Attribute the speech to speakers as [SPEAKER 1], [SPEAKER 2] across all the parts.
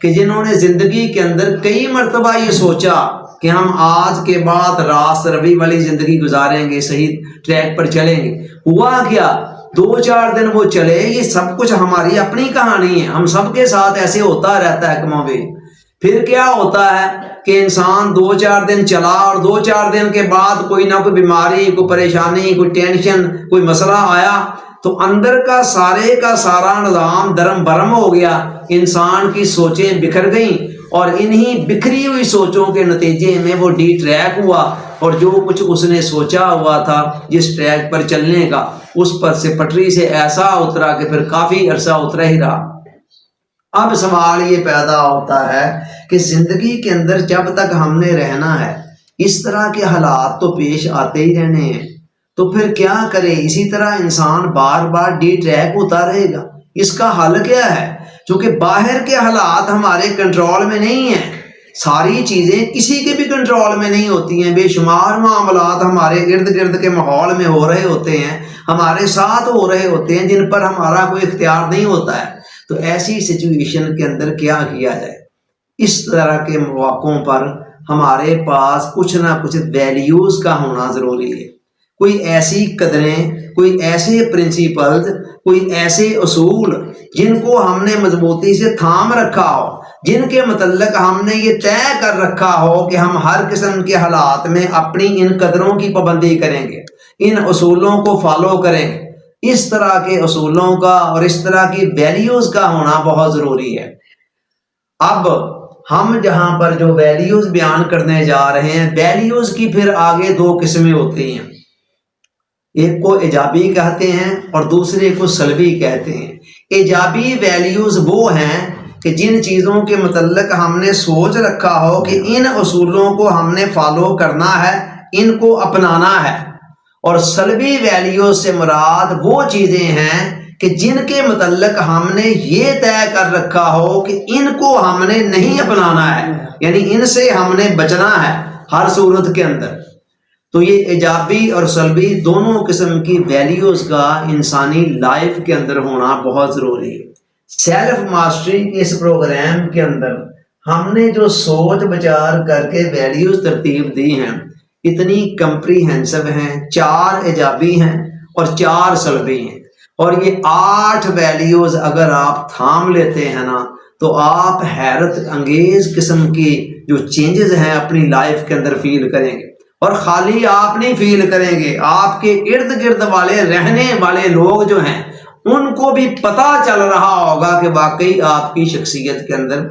[SPEAKER 1] کہ جنہوں نے زندگی کے اندر کئی مرتبہ یہ سوچا کہ ہم آج کے بعد راست روی والی زندگی گزاریں گے، صحیح ٹریک پر چلیں گے، ہوا کیا 2-4 دن وہ چلے، یہ سب کچھ ہماری اپنی کہانی ہے، ہم سب کے ساتھ ایسے ہوتا رہتا ہے کم بیش۔ پھر کیا ہوتا ہے کہ انسان 2-4 دن چلا اور 2-4 دن کے بعد کوئی نہ کوئی بیماری، کوئی پریشانی، کوئی ٹینشن، کوئی مسئلہ آیا تو اندر کا سارا نظام درم برم ہو گیا، انسان کی سوچیں بکھر گئیں اور انہی بکھری ہوئی سوچوں کے نتیجے میں وہ ڈی ٹریک ہوا اور جو کچھ اس نے سوچا ہوا تھا جس ٹریک پر چلنے کا، اس پر سے پٹری سے ایسا اترا کہ پھر کافی عرصہ اترا ہی رہا۔ اب سوال یہ پیدا ہوتا ہے کہ زندگی کے اندر جب تک ہم نے رہنا ہے اس طرح کے حالات تو پیش آتے ہی رہنے ہیں، تو پھر کیا کرے؟ اسی طرح انسان بار بار ڈی ٹریک ہوتا رہے گا؟ اس کا حل کیا ہے؟ چونکہ باہر کے حالات ہمارے کنٹرول میں نہیں ہیں، ساری چیزیں کسی کے بھی کنٹرول میں نہیں ہوتی ہیں، بے شمار معاملات ہمارے ارد گرد کے ماحول میں ہو رہے ہوتے ہیں، ہمارے ساتھ ہو رہے ہوتے ہیں جن پر ہمارا کوئی اختیار نہیں ہوتا ہے۔ تو ایسی سچویشن کے اندر کیا کیا جائے؟ اس طرح کے مواقعوں پر ہمارے پاس کچھ نہ کچھ ویلیوز کا ہونا ضروری ہے، کوئی ایسی قدریں، کوئی ایسے پرنسپلز، کوئی ایسے اصول جن کو ہم نے مضبوطی سے تھام رکھا ہو، جن کے متعلق ہم نے یہ طے کر رکھا ہو کہ ہم ہر قسم کے حالات میں اپنی ان قدروں کی پابندی کریں گے، ان اصولوں کو فالو کریں گے۔ اس طرح کے اصولوں کا اور اس طرح کی ویلیوز کا ہونا بہت ضروری ہے۔ اب ہم جہاں پر جو ویلیوز بیان کرنے جا رہے ہیں، ویلیوز کی پھر آگے 2 قسمیں ہوتی ہیں، ایک کو ایجابی کہتے ہیں اور دوسرے کو سلبی کہتے ہیں۔ ایجابی ویلیوز وہ ہیں کہ جن چیزوں کے متعلق ہم نے سوچ رکھا ہو کہ ان اصولوں کو ہم نے فالو کرنا ہے، ان کو اپنانا ہے، اور سلبی ویلیوز سے مراد وہ چیزیں ہیں کہ جن کے متعلق ہم نے یہ طے کر رکھا ہو کہ ان کو ہم نے نہیں اپنانا ہے، یعنی ان سے ہم نے بچنا ہے ہر صورت کے اندر۔ تو یہ ایجابی اور سلبی دونوں قسم کی ویلیوز کا انسانی لائف کے اندر ہونا بہت ضروری ہے۔ سیلف ماسٹری کے اس پروگرام کے اندر ہم نے جو سوچ بچار کر کے ویلیوز ترتیب دی ہیں اتنی کمپریہنسو ہیں، 4 ایجابی ہیں اور 4 سلبی ہیں، اور یہ 8 ویلیوز اگر آپ تھام لیتے ہیں نا تو آپ حیرت انگیز قسم کی جو چینجز ہیں اپنی لائف کے اندر فیل کریں گے، اور خالی آپ نہیں فیل کریں گے، آپ کے ارد گرد والے رہنے والے لوگ جو ہیں ان کو بھی پتہ چل رہا ہوگا کہ واقعی آپ کی شخصیت کے اندر،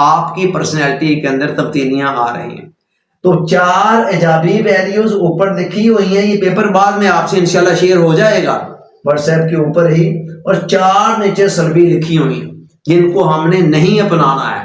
[SPEAKER 1] آپ کی پرسنالٹی کے اندر تبدیلیاں آ رہی ہیں۔ تو 4 ایجابی ویلیوز اوپر لکھی ہوئی ہیں، یہ پیپر بعد میں آپ سے انشاءاللہ شیئر ہو جائے گا واٹس ایپ کے اوپر ہی، اور 4 نیچے سلبی لکھی ہوئی ہیں جن کو ہم نے نہیں اپنانا ہے۔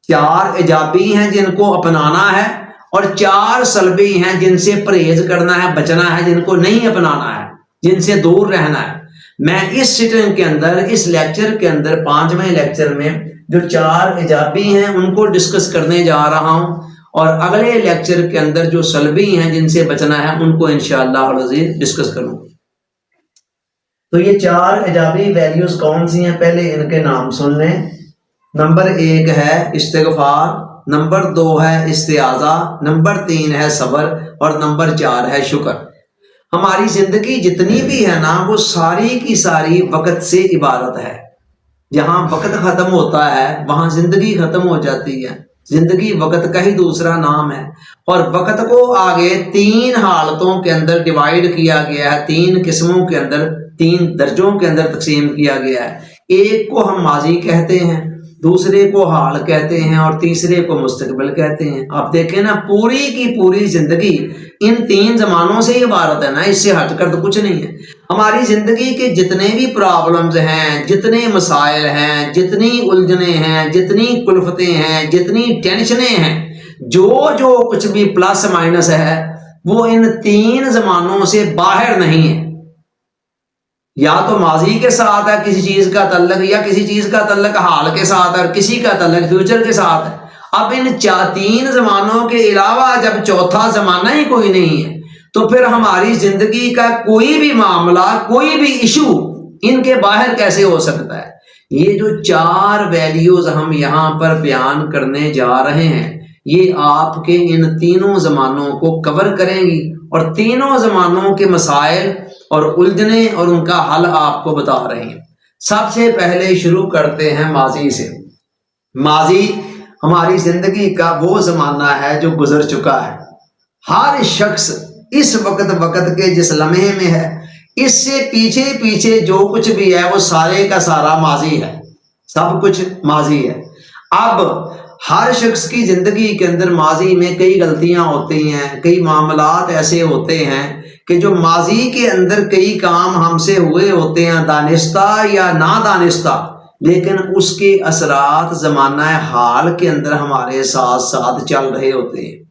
[SPEAKER 1] 4 ایجابی ہیں جن کو اپنانا ہے، اور 4 سلبی ہیں جن سے پرہیز کرنا ہے، بچنا ہے، جن کو نہیں اپنانا ہے، جن سے دور رہنا ہے۔ میں اس سٹنگ کے اندر، اس لیکچر کے اندر، 5ویں لیکچر میں جو 4 ایجابی ہیں ان کو ڈسکس کرنے جا رہا ہوں، اور اگلے لیکچر کے اندر جو سلبی ہیں جن سے بچنا ہے ان کو انشاءاللہ العزیز ڈسکس کروں۔ تو یہ 4 ایجابی ویلیوز کون سی ہیں؟ پہلے ان کے نام سن لیں۔ نمبر 1 ہے استغفار، نمبر 2 ہے استعاذہ، نمبر 3 ہے صبر، اور نمبر 4 ہے شکر۔ ہماری زندگی جتنی بھی ہے نا وہ ساری کی ساری وقت سے عبارت ہے۔ جہاں وقت ختم ہوتا ہے وہاں زندگی ختم ہو جاتی ہے۔ زندگی وقت کا ہی دوسرا نام ہے، اور وقت کو آگے 3 حالتوں کے اندر ڈیوائیڈ کیا گیا ہے، 3 قسموں کے اندر، 3 درجوں کے اندر تقسیم کیا گیا ہے۔ ایک کو ہم ماضی کہتے ہیں، دوسرے کو حال کہتے ہیں، اور تیسرے کو مستقبل کہتے ہیں۔ آپ دیکھیں نا پوری کی پوری زندگی ان 3 زمانوں سے ہی عبارت ہے نا، اس سے ہٹ کر تو کچھ نہیں ہے۔ ہماری زندگی کے جتنے بھی پرابلمز ہیں، جتنے مسائل ہیں، جتنی الجھنیں ہیں، جتنی کلفتیں ہیں، جتنی ٹینشنیں ہیں، جو کچھ بھی پلس مائنس ہے وہ ان 3 زمانوں سے باہر نہیں ہے۔ یا تو ماضی کے ساتھ ہے کسی چیز کا تعلق، یا کسی چیز کا تعلق حال کے ساتھ ہے، اور کسی کا تعلق فیوچر کے ساتھ ہے۔ اب ان 3 زمانوں کے علاوہ جب چوتھا زمانہ ہی کوئی نہیں ہے تو پھر ہماری زندگی کا کوئی بھی معاملہ، کوئی بھی ایشو ان کے باہر کیسے ہو سکتا ہے؟ یہ جو 4 ویلیوز ہم یہاں پر بیان کرنے جا رہے ہیں یہ آپ کے ان تینوں زمانوں کو کور کریں گی اور تینوں زمانوں کے مسائل اور الجھنیں اور ان کا حل آپ کو بتا رہے ہیں۔ سب سے پہلے شروع کرتے ہیں ماضی سے۔ ماضی ہماری زندگی کا وہ زمانہ ہے جو گزر چکا ہے۔ ہر شخص اس وقت کے جس لمحے میں ہے، اس سے پیچھے پیچھے جو کچھ بھی ہے وہ سارے کا سارا ماضی ہے، سب کچھ ماضی ہے۔ اب ہر شخص کی زندگی کے اندر ماضی میں کئی غلطیاں ہوتی ہیں، کئی معاملات ایسے ہوتے ہیں کہ جو ماضی کے اندر کئی کام ہم سے ہوئے ہوتے ہیں دانستہ یا نادانستہ، لیکن اس کے اثرات زمانہ حال کے اندر ہمارے ساتھ ساتھ چل رہے ہوتے ہیں۔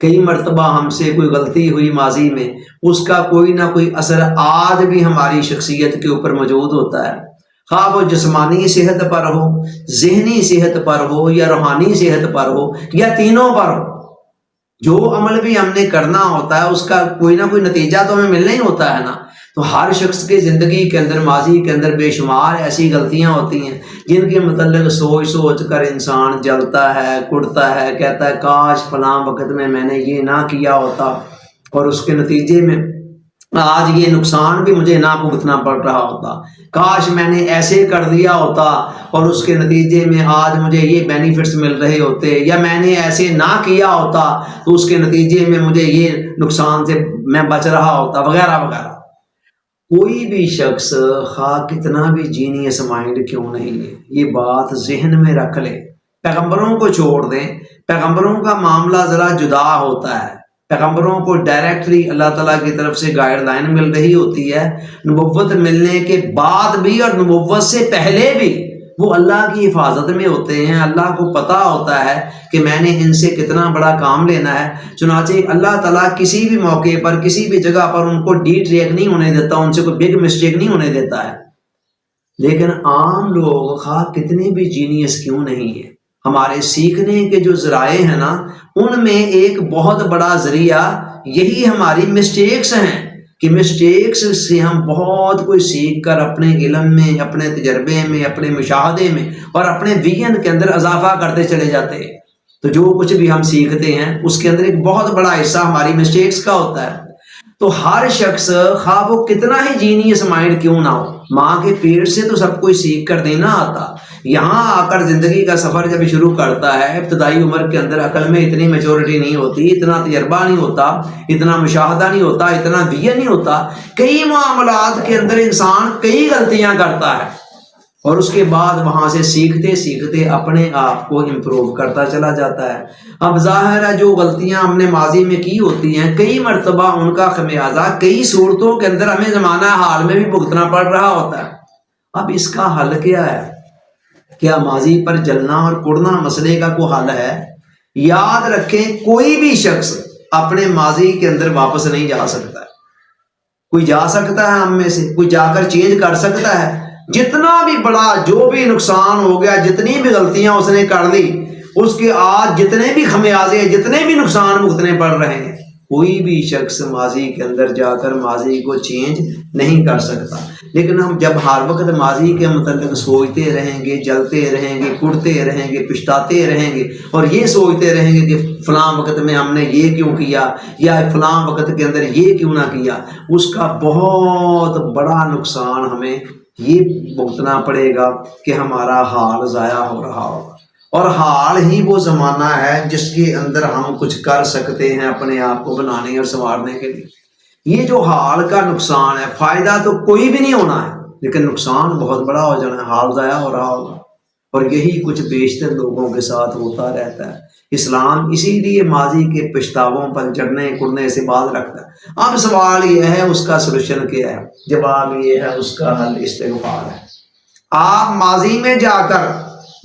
[SPEAKER 1] کئی مرتبہ ہم سے کوئی غلطی ہوئی ماضی میں، اس کا کوئی نہ کوئی اثر آج بھی ہماری شخصیت کے اوپر موجود ہوتا ہے، خواہ وہ جسمانی صحت پر ہو، ذہنی صحت پر ہو یا روحانی صحت پر ہو یا تینوں پر ہو۔ جو عمل بھی ہم نے کرنا ہوتا ہے اس کا کوئی نہ کوئی نتیجہ تو ہمیں ملنا ہی ہوتا ہے نا۔ تو ہر شخص کے زندگی کے اندر ماضی کے اندر بے شمار ایسی غلطیاں ہوتی ہیں جن کے متعلق سوچ سوچ کر انسان جلتا ہے، کڑتا ہے، کہتا ہے کاش فلاں وقت میں نے یہ نہ کیا ہوتا اور اس کے نتیجے میں آج یہ نقصان بھی مجھے نہ بھگتنا پڑ رہا ہوتا، کاش میں نے ایسے کر دیا ہوتا اور اس کے نتیجے میں آج مجھے یہ بینیفٹس مل رہے ہوتے، یا میں نے ایسے نہ کیا ہوتا تو اس کے نتیجے میں مجھے یہ نقصان سے میں بچ رہا ہوتا، وغیرہ وغیرہ۔ کوئی بھی شخص خواہ کتنا بھی جینیس مائنڈ کیوں نہیں ہے، یہ بات ذہن میں رکھ لے۔ پیغمبروں کو چھوڑ دیں، پیغمبروں کا معاملہ ذرا جدا ہوتا ہے، پیغمبروں کو ڈائریکٹلی اللہ تعالیٰ کی طرف سے گائیڈ لائن مل رہی ہوتی ہے، نبوت ملنے کے بعد بھی اور نبوت سے پہلے بھی وہ اللہ کی حفاظت میں ہوتے ہیں۔ اللہ کو پتہ ہوتا ہے کہ میں نے ان سے کتنا بڑا کام لینا ہے، چنانچہ اللہ تعالیٰ کسی بھی موقع پر کسی بھی جگہ پر ان کو ڈی ٹریک نہیں ہونے دیتا، ان سے کوئی بگ مسٹیک نہیں ہونے دیتا ہے۔ لیکن عام لوگ خواہ کتنے بھی جینیس کیوں نہیں ہے، ہمارے سیکھنے کے جو ذرائع ہیں نا ان میں ایک بہت بڑا ذریعہ یہی ہماری مسٹیکس ہیں کہ مسٹیکس سے ہم بہت کچھ سیکھ کر اپنے علم میں، اپنے تجربے میں، اپنے مشاہدے میں اور اپنے ویژن کے اندر اضافہ کرتے چلے جاتے ہیں۔ تو جو کچھ بھی ہم سیکھتے ہیں اس کے اندر ایک بہت بڑا حصہ ہماری مسٹیکس کا ہوتا ہے۔ تو ہر شخص خواہ وہ کتنا ہی جینیس مائنڈ کیوں نہ ہو، ماں کے پیٹ سے تو سب کچھ سیکھ کر دینا آتا، یہاں آ کر زندگی کا سفر جب شروع کرتا ہے ابتدائی عمر کے اندر عقل میں اتنی میچورٹی نہیں ہوتی، اتنا تجربہ نہیں ہوتا، اتنا مشاہدہ نہیں ہوتا، اتنا ویژن نہیں ہوتا، کئی معاملات کے اندر انسان کئی غلطیاں کرتا ہے اور اس کے بعد وہاں سے سیکھتے سیکھتے اپنے آپ کو امپروو کرتا چلا جاتا ہے۔ اب ظاہر ہے جو غلطیاں ہم نے ماضی میں کی ہوتی ہیں کئی مرتبہ ان کا خمیازہ کئی صورتوں کے اندر ہمیں زمانہ حال میں بھی بھگتنا پڑ رہا ہوتا ہے۔ اب اس کا حل کیا ہے؟ کیا ماضی پر جلنا اور کڑنا مسئلے کا کوئی حل ہے؟ یاد رکھیں کوئی بھی شخص اپنے ماضی کے اندر واپس نہیں جا سکتا ہے۔ کوئی جا سکتا ہے ہم میں سے، کوئی جا کر چینج کر سکتا ہے، جتنا بھی بڑا جو بھی نقصان ہو گیا، جتنی بھی غلطیاں اس نے کر لی، اس کے آج جتنے بھی خمیازے، جتنے بھی نقصان بھگتنے پڑ رہے ہیں، کوئی بھی شخص ماضی کے اندر جا کر ماضی کو چینج نہیں کر سکتا۔ لیکن ہم جب ہر وقت ماضی کے متعلق سوچتے رہیں گے، جلتے رہیں گے، کڑتے رہیں گے، پچھتاتے رہیں گے اور یہ سوچتے رہیں گے کہ فلاں وقت میں ہم نے یہ کیوں کیا یا فلاں وقت کے اندر یہ کیوں نہ کیا، اس کا بہت بڑا نقصان ہمیں یہ بھگتنا پڑے گا کہ ہمارا حال ضائع ہو رہا ہوگا۔ اور حال ہی وہ زمانہ ہے جس کے اندر ہم کچھ کر سکتے ہیں اپنے آپ کو بنانے اور سنوارنے کے لیے۔ یہ جو حال کا نقصان ہے، فائدہ تو کوئی بھی نہیں ہونا ہے لیکن نقصان بہت بڑا ہو جانا ہے، حال ضائع ہو رہا ہوگا، اور یہی کچھ بیشتر لوگوں کے ساتھ ہوتا رہتا ہے۔ اسلام اسی لیے ماضی کے پچھتاووں پر چڑھنے کڑنے سے باز رکھتا ہے۔ اب سوال یہ ہے اس کا سلوشن کیا ہے؟ جواب یہ ہے اس کا حل استغفار ہے۔ آپ ماضی میں جا کر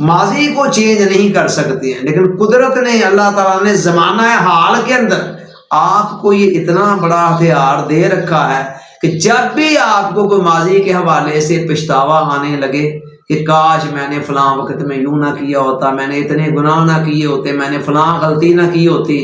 [SPEAKER 1] ماضی کو چینج نہیں کر سکتے ہیں، لیکن قدرت نے، اللہ تعالیٰ نے زمانہ حال کے اندر آپ کو یہ اتنا بڑا ہتھیار دے رکھا ہے کہ جب بھی آپ کو کوئی ماضی کے حوالے سے پچھتاوا آنے لگے کہ کاش میں نے فلاں وقت میں یوں نہ کیا ہوتا، میں نے اتنے گناہ نہ کیے ہوتے، میں نے فلاں غلطی نہ کی ہوتی،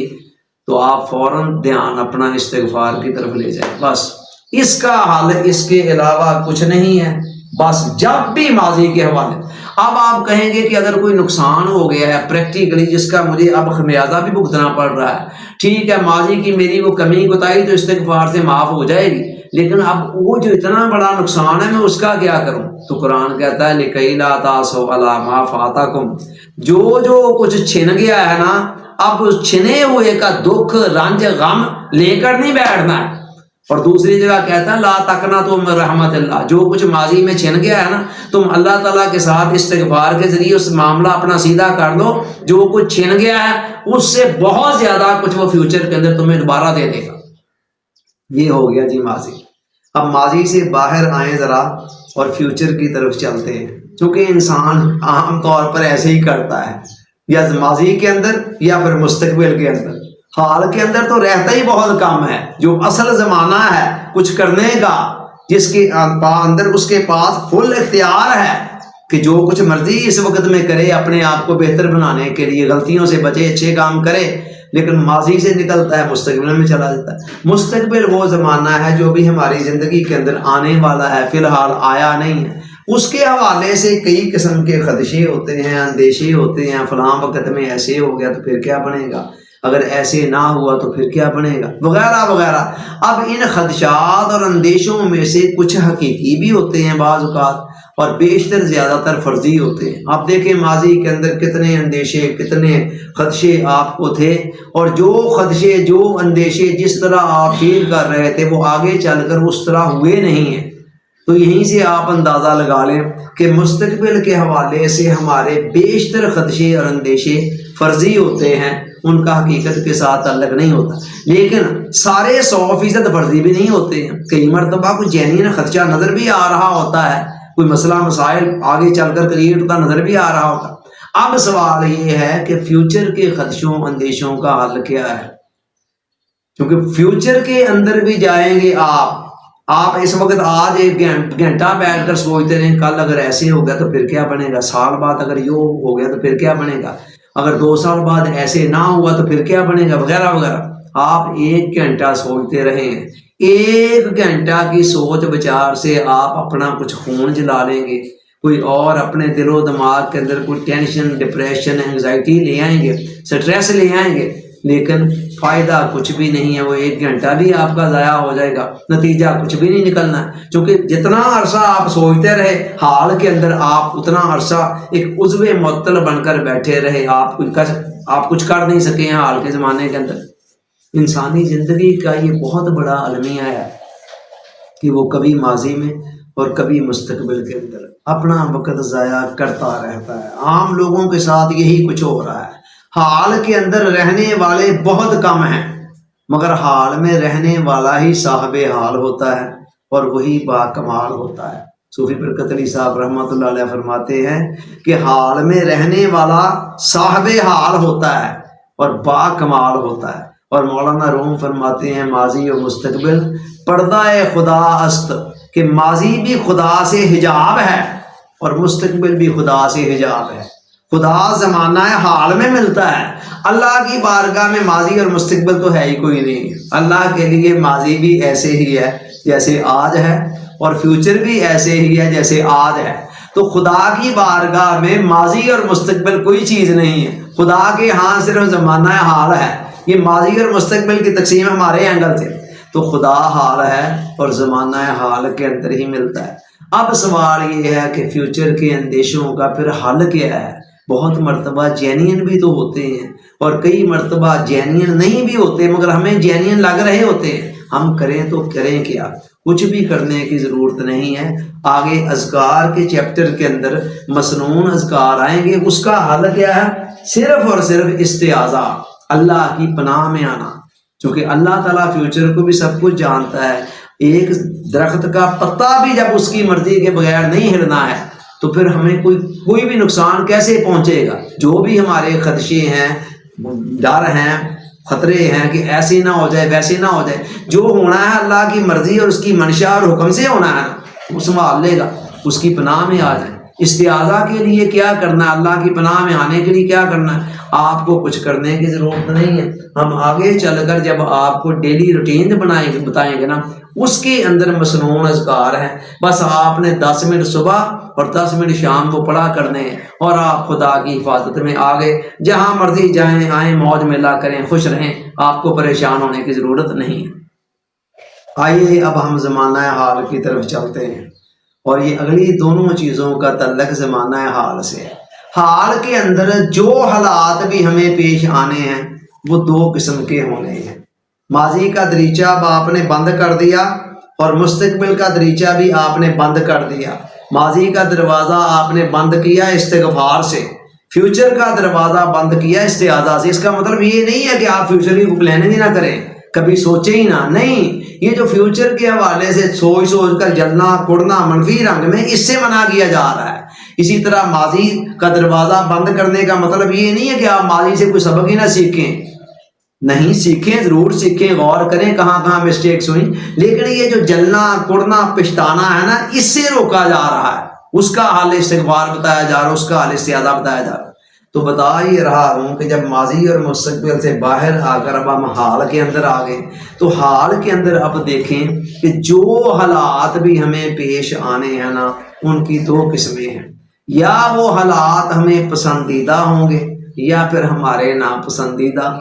[SPEAKER 1] تو آپ فوراً دھیان اپنا استغفار کی طرف لے جائیں۔ بس اس کا حل اس کے علاوہ کچھ نہیں ہے۔ بس جب بھی ماضی کے حوالے. اب آپ کہیں گے کہ اگر کوئی نقصان ہو گیا ہے پریکٹیکلی جس کا مجھے اب خمیازہ بھی بھگتنا پڑ رہا ہے، ٹھیک ہے ماضی کی میری وہ کمی کوتاہی تو استغفار سے معاف ہو جائے گی، لیکن اب وہ جو اتنا بڑا نقصان ہے میں اس کا کیا کروں؟ تو قرآن کہتا ہے لِكَيْ لَا تَأْسَوْا عَلَىٰ مَا فَاتَكُمْ، جو کچھ چھن گیا ہے نا، اب اس چھنے ہوئے کا دکھ رنج غم لے کر نہیں بیٹھنا ہے. اور دوسری جگہ کہتا ہے لا تقنطوا من رحمت اللہ، جو کچھ ماضی میں چھن گیا ہے نا تم اللہ تعالیٰ کے ساتھ استغفار کے ذریعے اس معاملہ اپنا سیدھا کر لو، جو کچھ چھن گیا ہے اس سے بہت زیادہ کچھ وہ فیوچر کے اندر تمہیں دوبارہ دے دے گا. یہ ہو گیا جی ماضی. اب ماضی سے باہر آئیں ذرا اور فیوچر کی طرف چلتے ہیں، چونکہ انسان عام طور پر ایسے ہی کرتا ہے، یا ماضی کے اندر یا پھر مستقبل کے اندر. حال کے اندر تو رہتا ہی بہت کم ہے. جو اصل زمانہ ہے کچھ کرنے کا، جس کے اندر اس کے پاس فل اختیار ہے کہ جو کچھ مرضی اس وقت میں کرے اپنے آپ کو بہتر بنانے کے لیے، غلطیوں سے بچے، اچھے کام کرے، لیکن ماضی سے نکلتا ہے مستقبل میں چلا جاتا ہے. مستقبل وہ زمانہ ہے جو بھی ہماری زندگی کے اندر آنے والا ہے، فی الحال آیا نہیں ہے. اس کے حوالے سے کئی قسم کے خدشے ہوتے ہیں، اندیشے ہوتے ہیں، فلاں وقت میں ایسے ہو گیا تو پھر کیا بنے گا، اگر ایسے نہ ہوا تو پھر کیا بنے گا، وغیرہ وغیرہ. اب ان خدشات اور اندیشوں میں سے کچھ حقیقی بھی ہوتے ہیں بعض اوقات، اور بیشتر زیادہ تر فرضی ہوتے ہیں. آپ دیکھیں ماضی کے اندر کتنے اندیشے، کتنے خدشے آپ کو تھے، اور جو خدشے، جو اندیشے جس طرح آپ فیل کر رہے تھے وہ آگے چل کر اس طرح ہوئے نہیں ہیں. تو یہیں سے آپ اندازہ لگا لیں کہ مستقبل کے حوالے سے ہمارے بیشتر خدشے اور اندیشے فرضی ہوتے ہیں، ان کا حقیقت کے ساتھ تعلق نہیں ہوتا. لیکن سارے 100% فرضی بھی نہیں ہوتے ہیں. کئی مرتبہ کوئی جینین خدشہ نظر بھی آ رہا ہوتا ہے، کوئی مسئلہ مسائل آگے چل کر کریٹ ہوتا نظر بھی آ رہا ہوتا. اب سوال یہ ہے کہ فیوچر کے خدشوں اندیشوں کا حل کیا ہے؟ کیونکہ فیوچر کے اندر بھی جائیں گے آپ اس وقت آج ایک گھنٹہ بیٹھ کر سوچتے رہیں کل اگر ایسے ہو گیا تو پھر کیا بنے گا، سال بعد اگر یہ ہو گیا تو پھر کیا بنے گا، اگر 2 سال بعد ایسے نہ ہوا تو پھر کیا بنے گا، وغیرہ وغیرہ. آپ 1 گھنٹہ سوچتے رہے ہیں، 1 گھنٹہ کی سوچ بچار سے آپ اپنا کچھ خون جلا لیں گے، کوئی اور اپنے دل و دماغ کے اندر کوئی ٹینشن، ڈپریشن، انگزائٹی لے آئیں گے، سٹریس لے آئیں گے، لیکن فائدہ کچھ بھی نہیں ہے. وہ 1 گھنٹہ بھی آپ کا ضائع ہو جائے گا، نتیجہ کچھ بھی نہیں نکلنا ہے. کیونکہ جتنا عرصہ آپ سوچتے رہے حال کے اندر، آپ اتنا عرصہ ایک عضو معطل بن کر بیٹھے رہے، آپ کچھ کر نہیں سکے ہیں حال کے زمانے کے اندر. انسانی زندگی کا یہ بہت بڑا المیہ ہے کہ وہ کبھی ماضی میں اور کبھی مستقبل کے اندر اپنا وقت ضائع کرتا رہتا ہے. عام لوگوں کے ساتھ یہی کچھ ہو رہا ہے. حال کے اندر رہنے والے بہت کم ہیں، مگر حال میں رہنے والا ہی صاحب حال ہوتا ہے اور وہی با کمال ہوتا ہے. صوفی برکت علی صاحب رحمۃ اللہ علیہ فرماتے ہیں کہ حال میں رہنے والا صاحب حال ہوتا ہے اور با کمال ہوتا ہے. اور مولانا روم فرماتے ہیں ماضی و مستقبل پردہ خدا است، کہ ماضی بھی خدا سے حجاب ہے اور مستقبل بھی خدا سے حجاب ہے. خدا زمانہ حال میں ملتا ہے، اللہ کی بارگاہ میں ماضی اور مستقبل تو ہے ہی کوئی نہیں. اللہ کے لیے ماضی بھی ایسے ہی ہے جیسے آج ہے، اور فیوچر بھی ایسے ہی ہے جیسے آج ہے. تو خدا کی بارگاہ میں ماضی اور مستقبل کوئی چیز نہیں ہے. خدا کے ہاں صرف زمانہ حال ہے. یہ ماضی اور مستقبل کی تقسیم ہمارے اینگل سے، تو خدا حال ہے اور زمانہ حال کے اندر ہی ملتا ہے. اب سوال یہ ہے کہ فیوچر کے اندیشوں کا پھر حل کیا ہے؟ بہت مرتبہ جینین بھی تو ہوتے ہیں اور کئی مرتبہ جینین نہیں بھی ہوتے، مگر ہمیں جینین لگ رہے ہوتے ہیں. ہم کریں تو کریں کیا؟ کچھ بھی کرنے کی ضرورت نہیں ہے. آگے اذکار کے چیپٹر کے اندر مسنون اذکار آئیں گے. اس کا حل کیا ہے؟ صرف اور صرف استعاذہ، اللہ کی پناہ میں آنا. چونکہ اللہ تعالیٰ فیوچر کو بھی سب کچھ جانتا ہے. ایک درخت کا پتا بھی جب اس کی مرضی کے بغیر نہیں ہلنا ہے تو پھر ہمیں کوئی بھی نقصان کیسے پہنچے گا؟ جو بھی ہمارے خدشے ہیں، ڈر ہیں، خطرے ہیں کہ ایسے نہ ہو جائے، ویسے نہ ہو جائے، جو ہونا ہے اللہ کی مرضی اور اس کی منشا اور حکم سے ہونا ہے، وہ سنبھال لے گا. اس کی پناہ میں آ جائیں. استعاذہ کے لیے کیا کرنا ہے؟ اللہ کی پناہ میں آنے کے لیے کیا کرنا ہے؟ آپ کو کچھ کرنے کی ضرورت نہیں ہے. ہم آگے چل کر جب آپ کو ڈیلی روٹین بتائیں گے نا، اس کے اندر مصنون اذکار ہیں. بس آپ نے 10 منٹ صبح اور 10 منٹ شام کو پڑھا کرنے ہیں، اور آپ خدا کی حفاظت میں آگے جہاں مرضی جائیں آئیں، موج میلہ کریں، خوش رہیں. آپ کو پریشان ہونے کی ضرورت نہیں ہے. آئیے اب ہم زمانہ حال کی طرف چلتے ہیں، اور یہ اگلی دونوں چیزوں کا تعلق زمانہ حال سے ہے. حال کے اندر جو حالات بھی ہمیں پیش آنے ہیں وہ 2 قسم کے ہونے ہیں. ماضی کا دریچہ اب آپ نے بند کر دیا، اور مستقبل کا دریچہ بھی آپ نے بند کر دیا. ماضی کا دروازہ آپ نے بند کیا استغفار سے، فیوچر کا دروازہ بند کیا استعاذہ سے. اس کا مطلب یہ نہیں ہے کہ آپ فیوچر کی پلاننگ ہی نہ کریں، کبھی سوچیں ہی نہ. نہیں، یہ جو فیوچر کے حوالے سے سوچ کر جلنا کڑنا منفی رنگ میں، اس سے منع کیا جا رہا ہے. اسی طرح ماضی کا دروازہ بند کرنے کا مطلب یہ نہیں ہے کہ آپ ماضی سے کوئی سبق ہی نہ سیکھیں. نہیں، سیکھیں، ضرور سیکھیں، غور کریں کہاں کہاں مسٹیکس ہوئیں، لیکن یہ جو جلنا کڑنا پچھتانا ہے نا، اس سے روکا جا رہا ہے. اس کا حل استغفار بتایا جا رہا ہے، اس کا حل استعاذہ بتایا جا رہا ہے. تو بتا ہی رہا ہوں کہ جب ماضی اور مستقبل سے باہر آ کر اب ہم حال کے اندر آ گئے، تو حال کے اندر اب دیکھیں کہ جو حالات بھی ہمیں پیش آنے ہیں نا، ان کی 2 قسمیں ہیں. یا وہ حالات ہمیں پسندیدہ ہوں گے، یا پھر ہمارے ناپسندیدہ.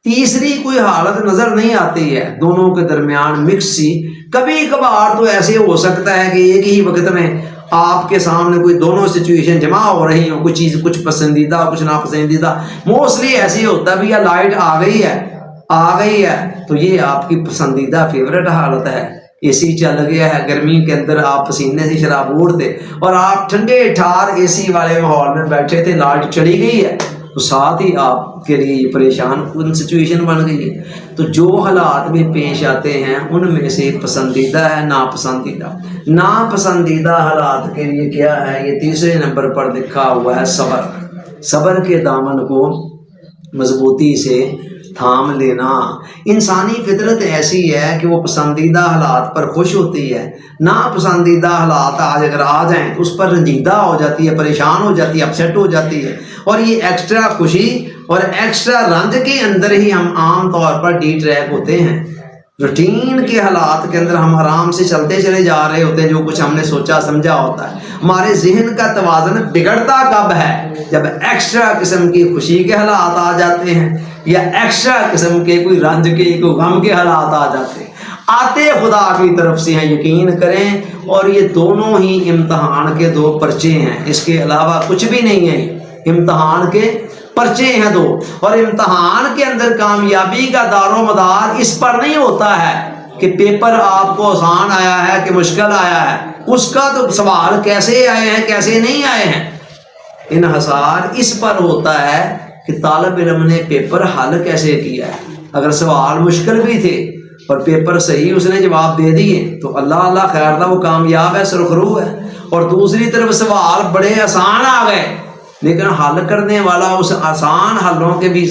[SPEAKER 1] تیسری کوئی حالت نظر نہیں آتی ہے، دونوں کے درمیان مکس سی. کبھی کبھار تو ایسے ہو سکتا ہے کہ ایک ہی وقت میں آپ کے سامنے کوئی دونوں سچویشن جمع ہو رہی ہوں، کوئی چیز کچھ پسندیدہ کچھ ناپسندیدہ. موسٹلی ایسے ہوتا بھی، یا لائٹ آ گئی ہے تو یہ آپ کی پسندیدہ فیوریٹ حالت ہے. اے سی چل گیا ہے، گرمی کے اندر آپ پسینے سے شراب اڑتے، اور آپ ٹھنڈے ٹھار اے سی والے ماحول میں بیٹھے تھے، لائٹ چلی گئی ہے تو ساتھ ہی آپ کے لیے پریشان کن سچویشن بن گئی ہے. تو جو حالات بھی پیش آتے ہیں ان میں سے پسندیدہ ہے، ناپسندیدہ. ناپسندیدہ حالات کے لیے کیا ہے؟ یہ 3 نمبر پر لکھا ہوا ہے صبر. صبر کے دامن کو مضبوطی سے تھام لینا. انسانی فطرت ایسی ہے کہ وہ پسندیدہ حالات پر خوش ہوتی ہے، ناپسندیدہ حالات آج اگر آ جائیں تو اس پر رنجیدہ ہو جاتی ہے، پریشان ہو جاتی ہے، اپسیٹ ہو جاتی ہے. اور یہ ایکسٹرا خوشی اور ایکسٹرا رنج کے اندر ہی ہم عام طور پر ڈی ٹریک ہوتے ہیں. روٹین کے حالات کے اندر ہم آرام سے چلتے چلے جا رہے ہوتے ہیں، جو کچھ ہم نے سوچا سمجھا ہوتا ہے. ہمارے ذہن کا توازن بگڑتا کب ہے؟ جب ایکسٹرا قسم کی خوشی کے حالات آ جاتے ہیں، یا ایکسٹرا قسم کے کوئی رنج کے کوئی غم کے حالات آ جاتے ہیں. آتے خدا کی طرف سے ہیں، یقین کریں. اور یہ دونوں ہی امتحان کے 2 پرچے ہیں، اس کے علاوہ کچھ بھی نہیں ہے. امتحان کے پرچے ہیں 2، اور امتحان کے اندر کامیابی کا دار و مدار اس پر نہیں ہوتا ہے کہ پیپر آپ کو آسان آیا ہے کہ مشکل آیا ہے. اس کا تو سوال کیسے آئے ہیں کیسے نہیں آئے ہیں، انحصار اس پر ہوتا ہے کہ طالب علم نے پیپر حل کیسے کیا ہے. اگر سوال مشکل بھی تھے اور پیپر صحیح اس نے جواب دے دیے تو اللہ اللہ خیر تھا، وہ کامیاب ہے، سرخرو ہے. اور دوسری طرف سوال بڑے آسان آ گئے لیکن حل کرنے والا اس آسان حلوں کے بھی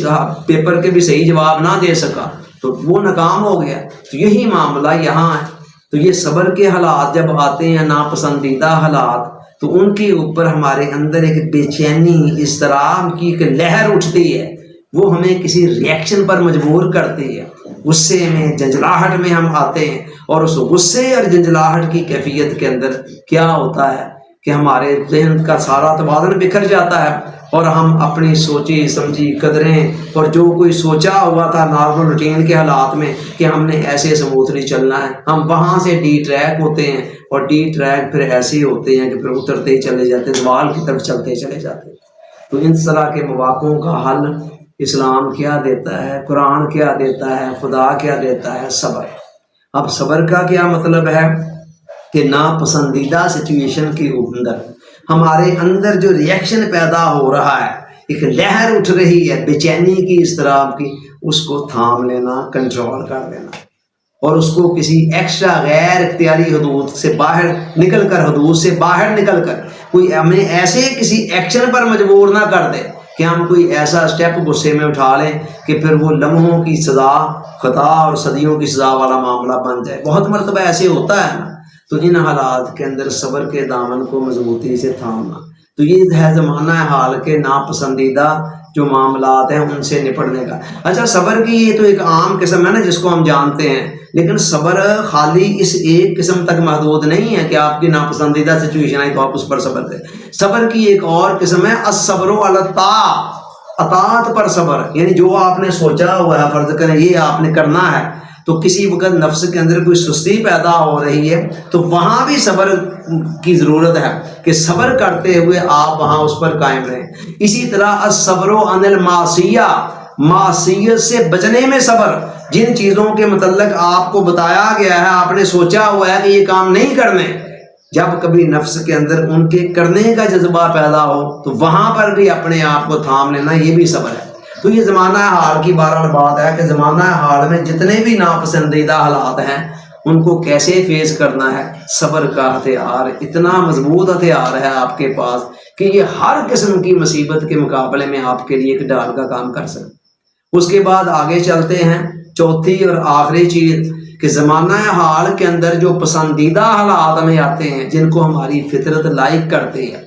[SPEAKER 1] پیپر کے بھی صحیح جواب نہ دے سکا تو وہ ناکام ہو گیا. تو یہی معاملہ یہاں ہے. تو یہ صبر کے حالات جب آتے ہیں، ناپسندیدہ حالات، تو ان کے اوپر ہمارے اندر ایک بے چینی، اضطراب کی ایک لہر اٹھتی ہے. وہ ہمیں کسی ریئیکشن پر مجبور کرتی ہے. غصے میں، جنجلاہٹ میں ہم آتے ہیں، اور اس غصے اور جنجلاہٹ کی کیفیت کے اندر کیا ہوتا ہے کہ ہمارے ذہن کا سارا توازن بکھر جاتا ہے، اور ہم اپنی سوچی سمجھی قدریں اور جو کوئی سوچا ہوا تھا نارمل روٹین کے حالات میں کہ ہم نے ایسے سموتھلی چلنا ہے، ہم وہاں سے ڈی ٹریک ہوتے ہیں. اور ڈی ٹریک پھر ایسے ہوتے ہیں کہ پھر اترتے ہی چلے جاتے ہیں، زوال کی طرف چلتے چلے جاتے ہیں. تو ان طرح کے مواقعوں کا حل اسلام کیا دیتا ہے، قرآن کیا دیتا ہے، خدا کیا دیتا ہے؟ صبر. اب صبر کا کیا مطلب ہے کہ ناپسندیدہ سچویشن کے اندر ہمارے اندر جو ریئیکشن پیدا ہو رہا ہے، ایک لہر اٹھ رہی ہے بے چینی کی، اضطراب کی، اس کو تھام لینا، کنٹرول کر لینا، اور اس کو کسی ایکسٹرا غیر اختیاری حدود سے باہر نکل کر کوئی ہمیں ایسے کسی ایکشن پر مجبور نہ کر دے کہ ہم کوئی ایسا اسٹیپ غصے میں اٹھا لیں کہ پھر وہ لمحوں کی سزا، خطا اور صدیوں کی سزا والا معاملہ بن جائے. بہت مرتبہ ایسے ہوتا ہے نا. تو ان حالات کے اندر صبر کے دامن کو مضبوطی سے تھامنا. تو یہ ہے زمانہ حال کے ناپسندیدہ جو معاملات ہیں ان سے نپٹنے کا۔ اچھا صبر کی یہ تو ایک عام قسم ہے نا جس کو ہم جانتے ہیں، لیکن صبر خالی اس ایک قسم تک محدود نہیں ہے کہ آپ کی ناپسندیدہ سچویشن آئی تو آپ اس پر صبر کریں۔ صبر کی ایک اور قسم ہے الصبر علی الطاعۃ، اطاعت پر صبر، یعنی جو آپ نے سوچا ہوا ہے فرض کریں یہ آپ نے کرنا ہے، تو کسی وقت نفس کے اندر کوئی سستی پیدا ہو رہی ہے تو وہاں بھی صبر کی ضرورت ہے کہ صبر کرتے ہوئے آپ وہاں اس پر قائم رہیں۔ اسی طرح الصبر عن المعصیہ، معصیت سے بچنے میں صبر، جن چیزوں کے متعلق آپ کو بتایا گیا ہے، آپ نے سوچا ہوا ہے کہ یہ کام نہیں کرنے، جب کبھی نفس کے اندر ان کے کرنے کا جذبہ پیدا ہو تو وہاں پر بھی اپنے آپ کو تھام لینا، یہ بھی صبر ہے۔ تو یہ زمانہ حال کی بہرحال بات ہے کہ زمانہ حال میں جتنے بھی ناپسندیدہ حالات ہیں ان کو کیسے فیس کرنا ہے، صبر کا ہتھیار اتنا مضبوط ہتھیار ہے آپ کے پاس کہ یہ ہر قسم کی مصیبت کے مقابلے میں آپ کے لیے ایک ڈال کا کام کر سکے۔ اس کے بعد آگے چلتے ہیں، چوتھی اور آخری چیز کہ زمانہ حال کے اندر جو پسندیدہ حالات ہمیں آتے ہیں جن کو ہماری فطرت لائک کرتے ہیں،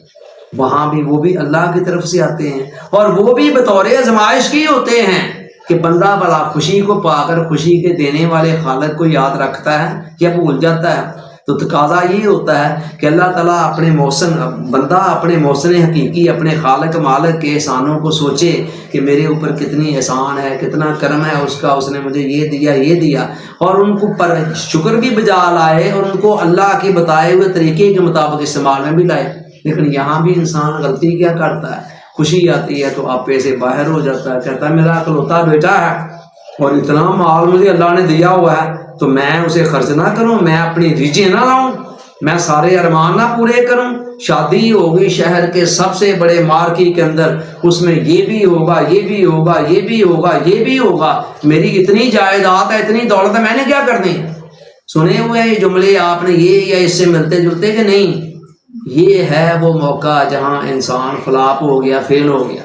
[SPEAKER 1] وہاں بھی وہ بھی اللہ کی طرف سے آتے ہیں، اور وہ بھی بطور آزمائش کی ہوتے ہیں کہ بندہ بلا خوشی کو پا کر خوشی کے دینے والے خالق کو یاد رکھتا ہے یا بھول جاتا ہے۔ تو تقاضا یہ ہوتا ہے کہ اللہ تعالیٰ اپنے محسن بندہ اپنے محسن حقیقی اپنے خالق مالک کے احسانوں کو سوچے کہ میرے اوپر کتنی احسان ہے، کتنا کرم ہے اس کا، اس نے مجھے یہ دیا یہ دیا، اور ان کو پر شکر بھی بجا لائے اور ان کو اللہ کے بتائے ہوئے طریقے کے مطابق استعمال میں بھی لائے۔ لیکن یہاں بھی انسان غلطی کیا کرتا ہے، خوشی آتی ہے تو آپ سے باہر ہو جاتا ہے، کہتا ہے میرا اکلوتا بیٹا ہے اور اتنا مال مجھے اللہ نے دیا ہوا ہے تو میں اسے خرچ نہ کروں، میں اپنی ریجیں نہ لاؤں، میں سارے ارمان نہ پورے کروں۔ شادی ہوگی شہر کے سب سے بڑے مارکی کے اندر، اس میں یہ بھی ہوگا یہ بھی ہوگا یہ بھی ہوگا یہ بھی ہوگا، میری اتنی جائیداد ہے اتنی دولت ہے، میں نے کیا کرنی؟ سنے ہوئے یہ جملے آپ نے یہ یا اس سے ملتے جلتے کہ نہیں؟ یہ ہے وہ موقع جہاں انسان فلاپ ہو گیا، فیل ہو گیا۔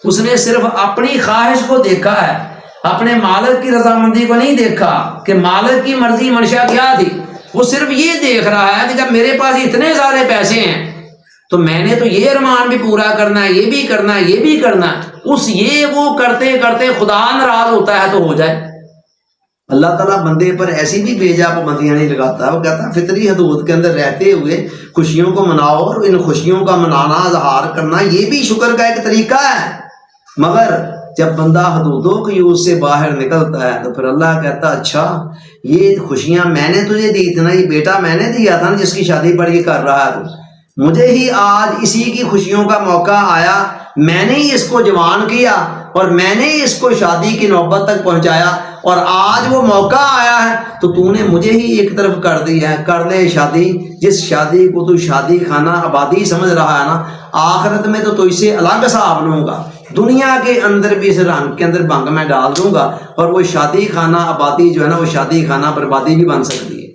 [SPEAKER 1] اس نے صرف اپنی خواہش کو دیکھا ہے، اپنے مالک کی رضامندی کو نہیں دیکھا کہ مالک کی مرضی منشا کیا تھی۔ وہ صرف یہ دیکھ رہا ہے کہ جب میرے پاس اتنے سارے پیسے ہیں تو میں نے تو یہ ارمان بھی پورا کرنا ہے، یہ بھی کرنا ہے یہ بھی کرنا ہے۔ اس یہ وہ کرتے کرتے خدا ناراض ہوتا ہے تو ہو جائے۔ اللہ تعالیٰ بندے پر ایسی بھی بے جا پابندیاں نہیں لگاتا، وہ کہتا ہے فطری حدود کے اندر رہتے ہوئے خوشیوں کو مناؤ، اور ان خوشیوں کا منانا اظہار کرنا یہ بھی شکر کا ایک طریقہ ہے۔ مگر جب بندہ حدودوں کی یوز سے باہر نکلتا ہے تو پھر اللہ کہتا اچھا یہ خوشیاں میں نے تجھے دی تھی نا، یہ بیٹا میں نے دیا تھا نا جس کی شادی پر یہ کر رہا ہے تو مجھے ہی آج اسی کی خوشیوں کا موقع آیا، میں نے ہی اس کو جوان کیا اور میں نے ہی اس کو شادی کی نوبت تک پہنچایا، اور آج وہ موقع آیا ہے تو تو نے مجھے ہی ایک طرف کر دی ہے۔ کر لے شادی، جس شادی کو تو شادی خانہ آبادی سمجھ رہا ہے نا، آخرت میں تو اسے الگ حساب لوں گا، دنیا کے اندر بھی اس رنگ کے اندر بھنگ میں ڈال دوں گا، اور وہ شادی خانہ آبادی جو ہے نا وہ شادی خانہ بربادی بھی بن سکتی ہے۔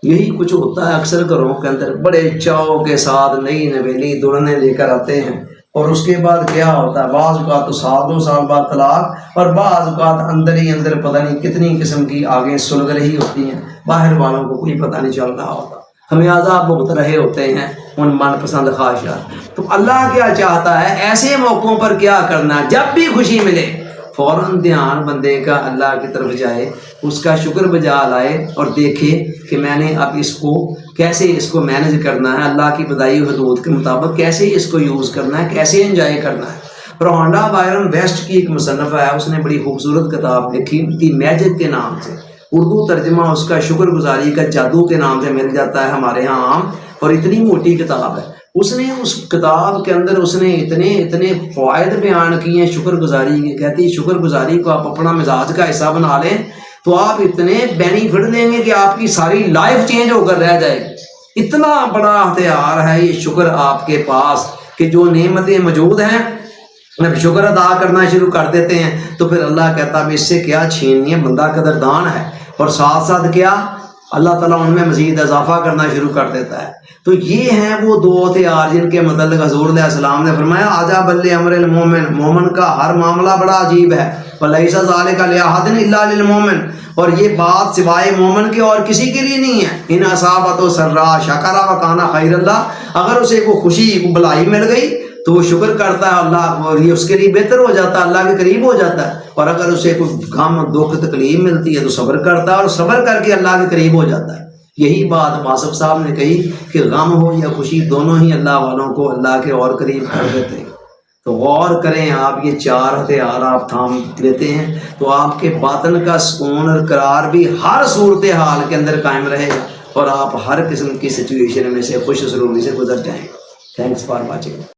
[SPEAKER 1] یہی کچھ ہوتا ہے اکثر گھروں کے اندر، بڑے چاؤ کے ساتھ نئی نویلی دلہنیں لے کر آتے ہیں، اور اس کے بعد کیا ہوتا ہے، بعض اوقات تو سال دو سال بعد طلاق، اور بعض اوقات اندر ہی اندر پتہ نہیں کتنی قسم کی آگے سلگ رہی ہوتی ہیں، باہر والوں کو کوئی پتہ نہیں چل رہا ہوتا، خمیازہ بھگت رہے ہوتے ہیں ان من پسند خواہشات۔ تو اللہ کیا چاہتا ہے ایسے موقعوں پر کیا کرنا ہے؟ جب بھی خوشی ملے فوراً دھیان بندے کا اللہ کی طرف جائے، اس کا شکر بجا لائے اور دیکھے کہ میں نے اب اس کو کیسے اس کو مینج کرنا ہے، اللہ کی بدائی حدود کے مطابق کیسے اس کو یوز کرنا ہے، کیسے انجوائے کرنا ہے۔ رونڈا بائرن ویسٹ کی ایک مصنفہ ہے، اس نے بڑی خوبصورت کتاب لکھی دی میجک کے نام سے، اردو ترجمہ اس کا شکر گزاری کا جادو کے نام سے مل جاتا ہے ہمارے ہاں عام، اور اتنی موٹی کتاب ہے۔ اس نے اس کتاب کے اندر اس نے اتنے فوائد بیان کیے ہیں شکر گزاری کے، کہتی ہے شکر گزاری کو آپ اپنا مزاج کا حصہ بنا لیں تو آپ اتنے بینیفٹ لیں گے کہ آپ کی ساری لائف چینج ہو کر رہ جائے گی۔ اتنا بڑا ہتھیار ہے یہ شکر آپ کے پاس کہ جو نعمتیں موجود ہیں جب شکر ادا کرنا شروع کر دیتے ہیں تو پھر اللہ کہتا ہے اس سے کیا چھیننی ہے، بندہ قدردان ہے، اور ساتھ ساتھ کیا اللہ تعالیٰ ان میں مزید اضافہ کرنا شروع کر دیتا ہے۔ تو یہ ہیں وہ دو ہتھیار جن کے متعلق حضور علیہ السلام نے فرمایا عجب لامر المومن، مومن کا ہر معاملہ بڑا عجیب ہے، ولیس ذلک لأحد الا للمومن، اور یہ بات سوائے مومن کے اور کسی کے لیے نہیں ہے۔ ان اصابتہ سرا شکر وکان خیر اللہ، اگر اسے کوئی خوشی کو بلائی مل گئی
[SPEAKER 2] تو وہ شکر کرتا ہے اللہ، اور یہ اس کے لیے بہتر ہو جاتا ہے، اللہ کے قریب ہو جاتا ہے. اور اگر اسے کوئی غم دکھ تکلیف ملتی ہے تو صبر کرتا ہے، اور صبر کر کے اللہ کے قریب ہو جاتا ہے. یہی بات واصف صاحب نے کہی کہ غم ہو یا خوشی دونوں ہی اللہ والوں کو اللہ کے اور قریب کر دیتے ہیں. تو غور کریں آپ، یہ 4 ہتھیار آپ تھام لیتے ہیں تو آپ کے باطن کا سکون اور قرار بھی ہر صورتحال کے اندر قائم رہے گا، اور آپ ہر قسم کی سچویشن میں سے خوش سرونی سے گزر جائیں. Thanks for watching.